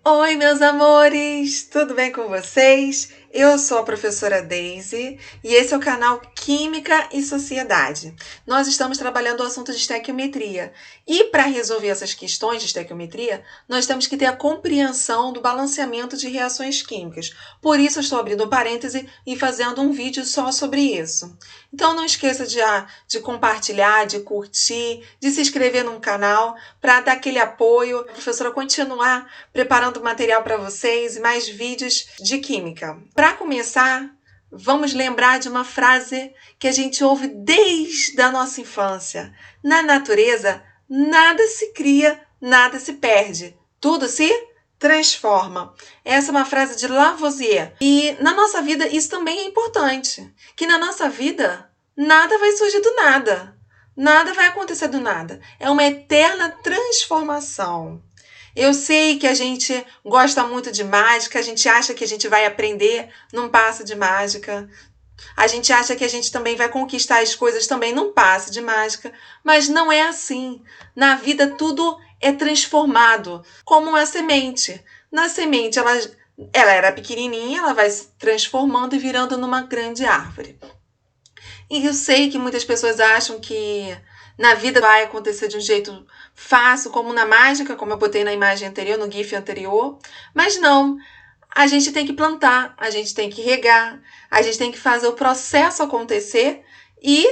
Oi, meus amores! Tudo bem com vocês? Eu sou a professora Daisy e esse é o canal Química e Sociedade. Nós estamos trabalhando o assunto de estequiometria e para resolver essas questões de estequiometria, nós temos que ter a compreensão do balanceamento de reações químicas. Por isso eu estou abrindo um parêntese e fazendo um vídeo só sobre isso. Então não esqueça de compartilhar, de curtir, de se inscrever no canal para dar aquele apoio, a professora continuar preparando material para vocês e mais vídeos de química. Para começar, vamos lembrar de uma frase que a gente ouve desde a nossa infância. Na natureza, nada se cria, nada se perde. Tudo se transforma. Essa é uma frase de Lavoisier. E na nossa vida isso também é importante. Que na nossa vida, nada vai surgir do nada. Nada vai acontecer do nada. É uma eterna transformação. Eu sei que a gente gosta muito de mágica, a gente acha que a gente vai aprender num passe de mágica. A gente acha que a gente também vai conquistar as coisas também num passe de mágica, mas não é assim. Na vida tudo é transformado, como uma semente. Na semente ela era pequenininha, ela vai se transformando e virando numa grande árvore. E eu sei que muitas pessoas acham que na vida vai acontecer de um jeito fácil, como na mágica, como eu botei na imagem anterior, no GIF anterior. Mas não. A gente tem que plantar, a gente tem que regar, a gente tem que fazer o processo acontecer e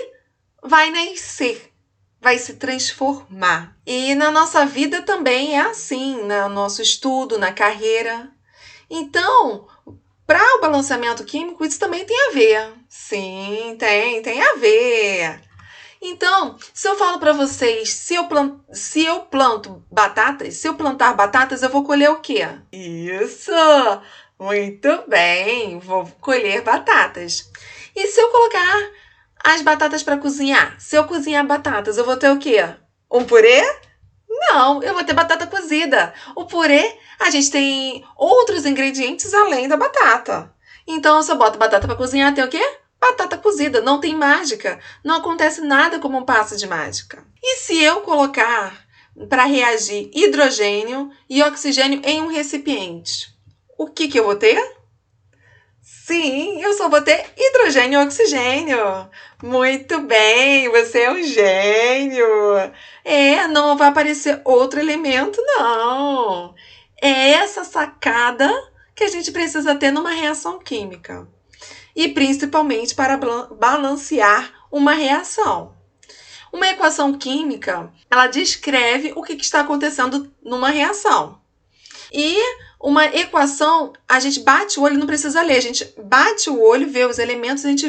vai nascer, vai se transformar. E na nossa vida também é assim, no nosso estudo, na carreira. Então, para o balanceamento químico, isso também tem a ver. Sim, tem a ver. Então, se eu falo para vocês, se eu planto batatas, se eu plantar batatas, eu vou colher o quê? Isso! Muito bem, vou colher batatas. E se eu colocar as batatas para cozinhar? Se eu cozinhar batatas, eu vou ter o quê? Um purê? Não, eu vou ter batata cozida. O purê, a gente tem outros ingredientes além da batata. Então, se eu boto batata para cozinhar, tem o quê? Batata cozida. Não tem mágica. Não acontece nada como um passe de mágica. E se eu colocar para reagir hidrogênio e oxigênio em um recipiente? O que eu vou ter? Sim, eu só vou ter hidrogênio e oxigênio. Muito bem, você é um gênio. Não vai aparecer outro elemento, não. É essa sacada que a gente precisa ter numa reação química. E principalmente para balancear uma reação. Uma equação química, ela descreve o que está acontecendo numa reação. E uma equação, a gente bate o olho, não precisa ler, a gente bate o olho, vê os elementos, a gente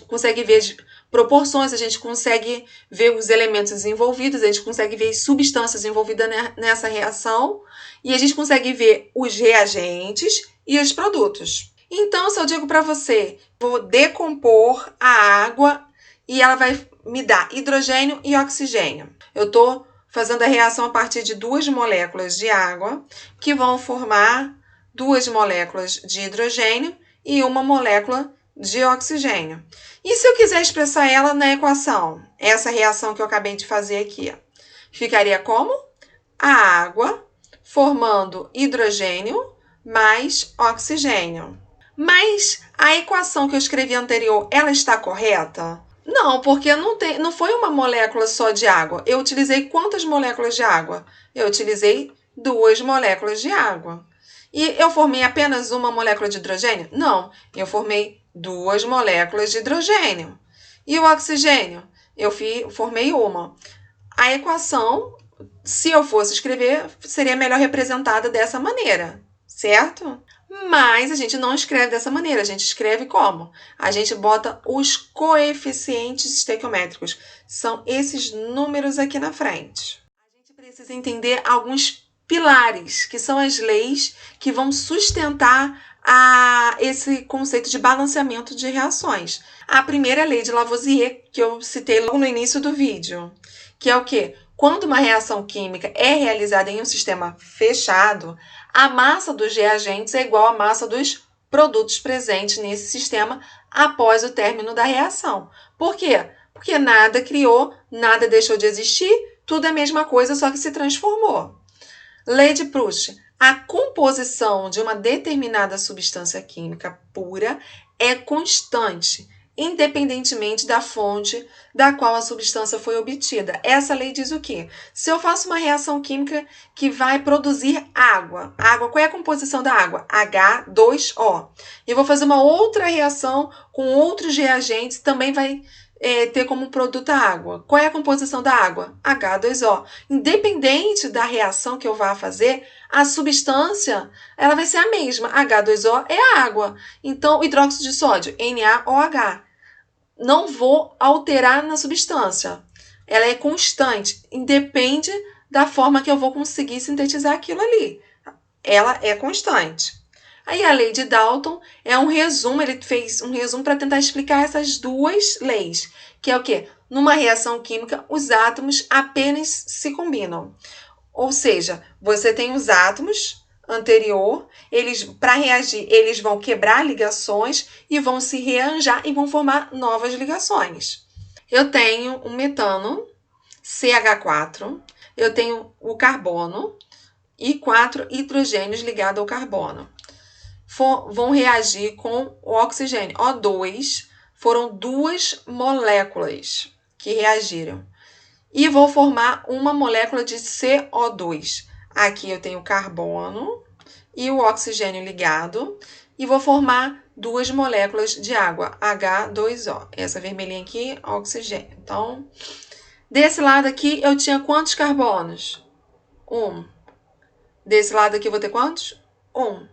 consegue ver as proporções, a gente consegue ver os elementos envolvidos, a gente consegue ver as substâncias envolvidas nessa reação e a gente consegue ver os reagentes e os produtos. Então, se eu digo para você, vou decompor a água e ela vai me dar hidrogênio e oxigênio. Eu estou fazendo a reação a partir de duas moléculas de água, que vão formar duas moléculas de hidrogênio e uma molécula de oxigênio. E se eu quiser expressar ela na equação, essa reação que eu acabei de fazer aqui, ficaria como? A água formando hidrogênio mais oxigênio. Mas a equação que eu escrevi anterior, ela está correta? Não, porque não foi uma molécula só de água. Eu utilizei quantas moléculas de água? Eu utilizei duas moléculas de água. E eu formei apenas uma molécula de hidrogênio? Não, eu formei duas moléculas de hidrogênio. E o oxigênio? Eu formei uma. A equação, se eu fosse escrever, seria melhor representada dessa maneira, certo? Mas a gente não escreve dessa maneira, a gente escreve como? A gente bota os coeficientes estequiométricos. São esses números aqui na frente. A gente precisa entender alguns pilares, que são as leis que vão sustentar esse conceito de balanceamento de reações. A primeira é a lei de Lavoisier, que eu citei logo no início do vídeo, que é o quê? Quando uma reação química é realizada em um sistema fechado, a massa dos reagentes é igual à massa dos produtos presentes nesse sistema após o término da reação. Por quê? Porque nada criou, nada deixou de existir, tudo é a mesma coisa, só que se transformou. Lei de Proust. A composição de uma determinada substância química pura é constante, independentemente da fonte da qual a substância foi obtida. Essa lei diz o quê? Se eu faço uma reação química que vai produzir água, qual é a composição da água? H2O. E eu vou fazer uma outra reação com outros reagentes, também vai ter como produto a água. Qual é a composição da água? H2O. Independente da reação que eu vá fazer, a substância ela vai ser a mesma. H2O é a água. Então, hidróxido de sódio, NaOH. Não vou alterar na substância. Ela é constante. Independe da forma que eu vou conseguir sintetizar aquilo ali. Ela é constante. Aí a lei de Dalton é um resumo, ele fez um resumo para tentar explicar essas duas leis, que é o quê? Numa reação química, os átomos apenas se combinam. Ou seja, você tem os átomos anterior, eles para reagir, eles vão quebrar ligações e vão se rearranjar e vão formar novas ligações. Eu tenho um metano, CH4, eu tenho o carbono e 4 hidrogênios ligados ao carbono. Vão reagir com o oxigênio. O2 foram duas moléculas que reagiram. E vou formar uma molécula de CO2. Aqui eu tenho o carbono e o oxigênio ligado. E vou formar duas moléculas de água, H2O. Essa vermelhinha aqui, oxigênio. Então, desse lado aqui eu tinha quantos carbonos? 1. Desse lado aqui eu vou ter quantos? 1.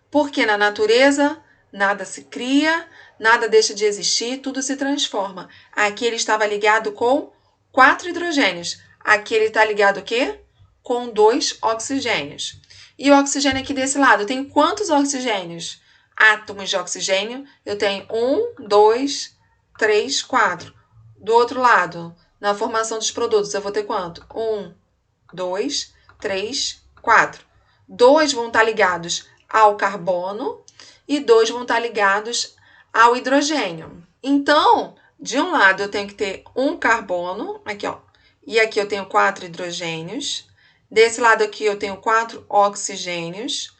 Porque na natureza, nada se cria, nada deixa de existir, tudo se transforma. Aqui ele estava ligado com 4 hidrogênios. Aqui ele está ligado o quê? Com 2 oxigênios. E o oxigênio aqui desse lado, eu tenho quantos oxigênios? Átomos de oxigênio, eu tenho 1, 2, 3, 4. Do outro lado, na formação dos produtos, eu vou ter quanto? 1, 2, 3, 4. 2 vão estar ligados ao carbono e 2 vão estar ligados ao hidrogênio. Então, de um lado eu tenho que ter um carbono, aqui ó, e aqui eu tenho 4 hidrogênios. Desse lado aqui eu tenho 4 oxigênios,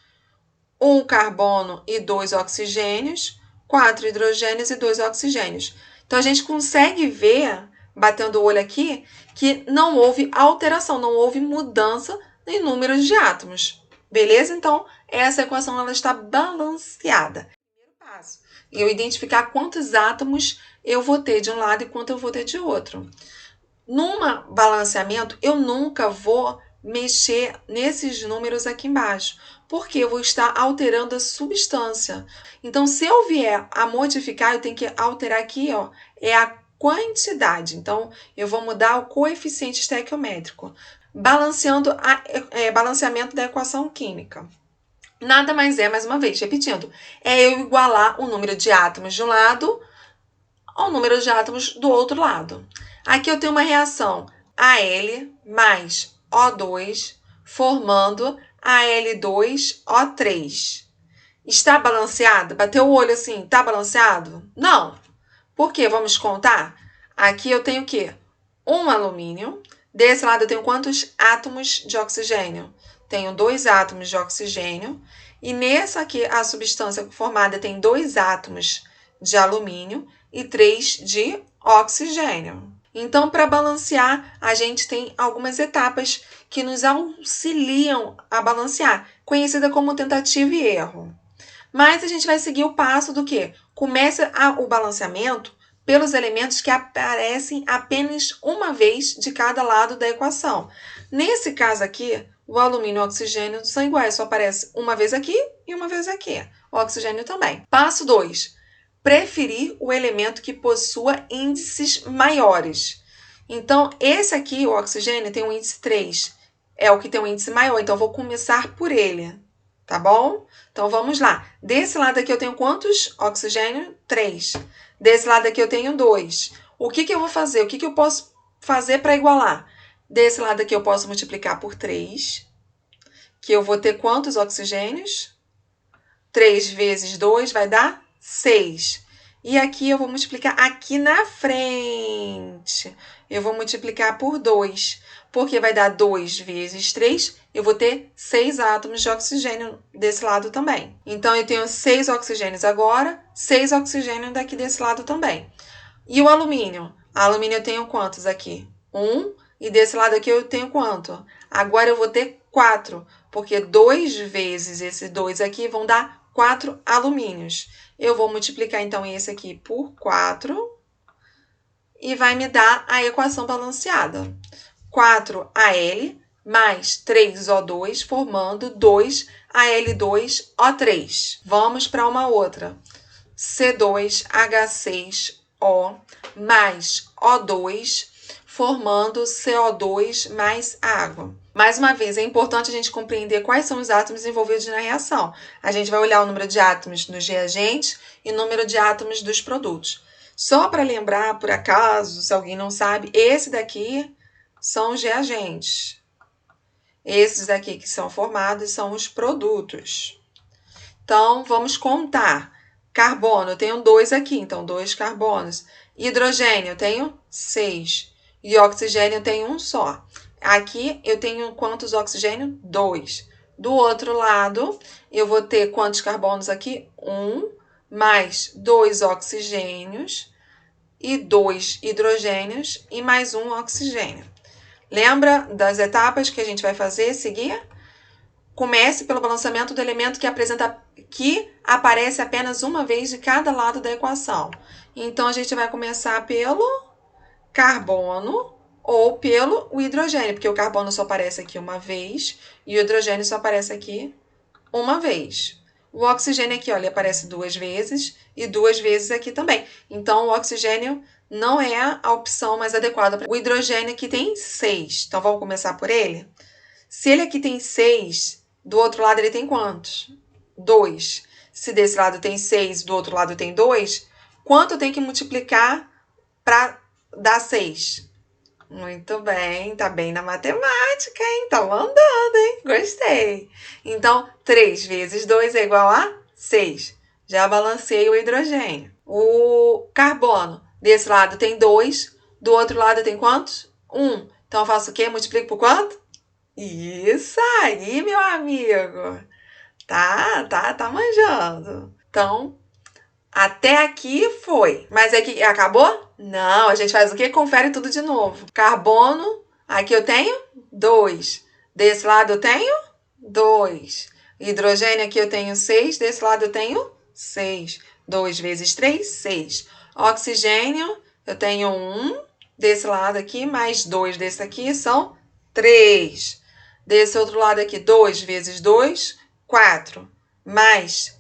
um carbono e 2 oxigênios, 4 hidrogênios e 2 oxigênios. Então, a gente consegue ver, batendo o olho aqui, que não houve alteração, não houve mudança em números de átomos. Beleza? Então, essa equação ela está balanceada. Primeiro passo, eu identificar quantos átomos eu vou ter de um lado e quanto eu vou ter de outro. Num balanceamento, eu nunca vou mexer nesses números aqui embaixo, porque eu vou estar alterando a substância. Então, se eu vier a modificar, eu tenho que alterar aqui, ó, é a quantidade. Então, eu vou mudar o coeficiente estequiométrico, balanceando balanceamento da equação química. Nada mais é, mais uma vez, repetindo, é eu igualar o número de átomos de um lado ao número de átomos do outro lado. Aqui eu tenho uma reação Al mais O2 formando Al2O3. Está balanceado? Bateu o olho assim, está balanceado? Não. Por quê? Vamos contar? Aqui eu tenho o quê? Um alumínio. Desse lado eu tenho quantos átomos de oxigênio? Tenho 2 átomos de oxigênio. E nessa aqui, a substância formada tem 2 átomos de alumínio e 3 de oxigênio. Então, para balancear, a gente tem algumas etapas que nos auxiliam a balancear, conhecida como tentativa e erro. Mas a gente vai seguir o passo do quê? Começa o balanceamento pelos elementos que aparecem apenas uma vez de cada lado da equação. Nesse caso aqui, o alumínio e o oxigênio são iguais, só aparece uma vez aqui e uma vez aqui. O oxigênio também. Passo 2. Preferir o elemento que possua índices maiores. Então, esse aqui, o oxigênio, tem um índice 3. É o que tem um índice maior, então eu vou começar por ele. Tá bom? Então, vamos lá. Desse lado aqui eu tenho quantos? Oxigênio? 3. Desse lado aqui eu tenho 2. O que eu vou fazer? O que eu posso fazer para igualar? Desse lado aqui eu posso multiplicar por 3, que eu vou ter quantos oxigênios? 3 vezes 2 vai dar 6. E aqui eu vou multiplicar aqui na frente. Eu vou multiplicar por 2. porque vai dar 2 vezes 3, eu vou ter 6 átomos de oxigênio desse lado também. Então, eu tenho 6 oxigênios agora, 6 oxigênios daqui desse lado também. E o alumínio? Alumínio eu tenho quantos aqui? 1, e desse lado aqui eu tenho quanto? Agora eu vou ter 4, porque 2 vezes esse 2 aqui vão dar 4 alumínios. Eu vou multiplicar, então, esse aqui por 4 e vai me dar a equação balanceada. 4Al mais 3O2 formando 2Al2O3. Vamos para uma outra. C2H6O mais O2 formando CO2 mais água. Mais uma vez, é importante a gente compreender quais são os átomos envolvidos na reação. A gente vai olhar o número de átomos nos reagentes e o número de átomos dos produtos. Só para lembrar, por acaso, se alguém não sabe, esse daqui são os reagentes. Esses daqui que são formados são os produtos. Então, vamos contar. Carbono, eu tenho 2 aqui, então 2 carbonos. Hidrogênio, eu tenho 6. E oxigênio, eu tenho um só. Aqui, eu tenho quantos oxigênio? 2. Do outro lado, eu vou ter quantos carbonos aqui? 1, mais 2 oxigênios e 2 hidrogênios e mais um oxigênio. Lembra das etapas que a gente vai fazer, seguir? Comece pelo balanceamento do elemento que aparece apenas uma vez de cada lado da equação. Então, a gente vai começar pelo carbono ou pelo hidrogênio, porque o carbono só aparece aqui uma vez e o hidrogênio só aparece aqui uma vez. O oxigênio aqui, ó, ele aparece 2 vezes e 2 vezes aqui também. Então, o oxigênio não é a opção mais adequada. O hidrogênio aqui tem 6. Então, vamos começar por ele? Se ele aqui tem 6, do outro lado ele tem quantos? 2. Se desse lado tem 6, do outro lado tem 2, quanto eu tenho que multiplicar para dar 6? Muito bem, tá bem na matemática, hein? Tá mandando, hein? Gostei. Então, 3 vezes 2 é igual a 6. Já balanceei o hidrogênio. O carbono, desse lado tem 2, do outro lado tem quantos? 1. Então, eu faço o quê? Multiplico por quanto? Isso aí, meu amigo. Tá manjando. Então, até aqui foi. Mas é que acabou? Não, a gente faz o quê? Confere tudo de novo. Carbono, aqui eu tenho 2. Desse lado eu tenho 2. Hidrogênio, aqui eu tenho 6. Desse lado eu tenho 6. 2 vezes 3, 6. Oxigênio, eu tenho 1. Desse lado aqui, mais 2 desse aqui, são 3. Desse outro lado aqui, 2 vezes 2, 4. Mais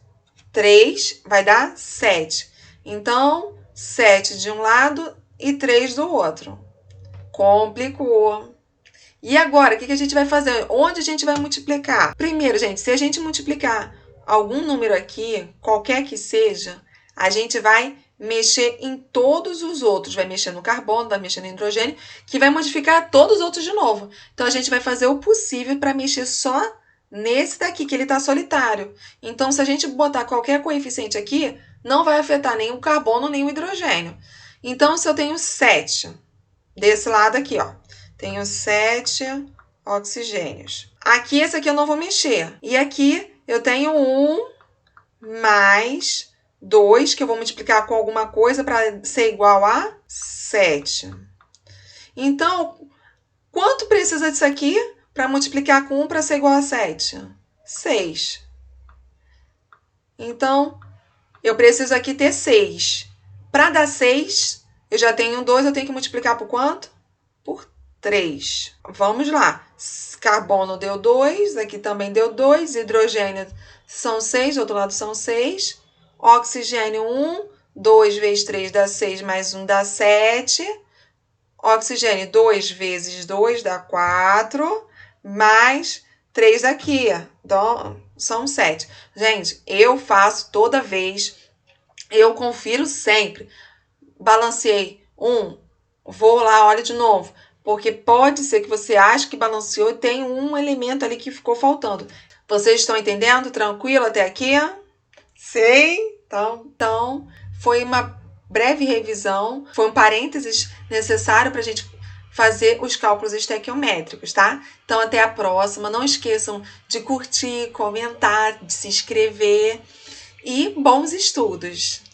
3 vai dar 7. Então, 7 de um lado e 3 do outro. Complicou. E agora, o que a gente vai fazer? Onde a gente vai multiplicar? Primeiro, gente, se a gente multiplicar algum número aqui, qualquer que seja, a gente vai mexer em todos os outros. Vai mexer no carbono, vai mexer no hidrogênio, que vai modificar todos os outros de novo. Então, a gente vai fazer o possível para mexer só nesse daqui, que ele está solitário. Então, se a gente botar qualquer coeficiente aqui, não vai afetar nem o carbono, nem o hidrogênio. Então, se eu tenho 7, desse lado aqui, ó, tenho 7 oxigênios. Aqui, esse aqui eu não vou mexer. E aqui, eu tenho 1 mais 2, que eu vou multiplicar com alguma coisa para ser igual a 7. Então, quanto precisa disso aqui para multiplicar com 1 para ser igual a 7? 6. Então, eu preciso aqui ter 6. Para dar 6, eu já tenho 2, eu tenho que multiplicar por quanto? Por 3. Vamos lá. Carbono deu 2, aqui também deu 2, hidrogênio são 6, do outro lado são 6. Oxigênio 1, 2 vezes 3 dá 6, mais 1 dá 7. Oxigênio 2 vezes 2 dá 4, mais 3 aqui, então são 7. Gente, eu faço toda vez, eu confiro sempre. Balanceei 1, vou lá, olho de novo, porque pode ser que você ache que balanceou e tem um elemento ali que ficou faltando. Vocês estão entendendo? Tranquilo até aqui? Sim? Então, foi uma breve revisão, foi um parênteses necessário para a gente fazer os cálculos estequiométricos, tá? Então, até a próxima. Não esqueçam de curtir, comentar, de se inscrever e bons estudos!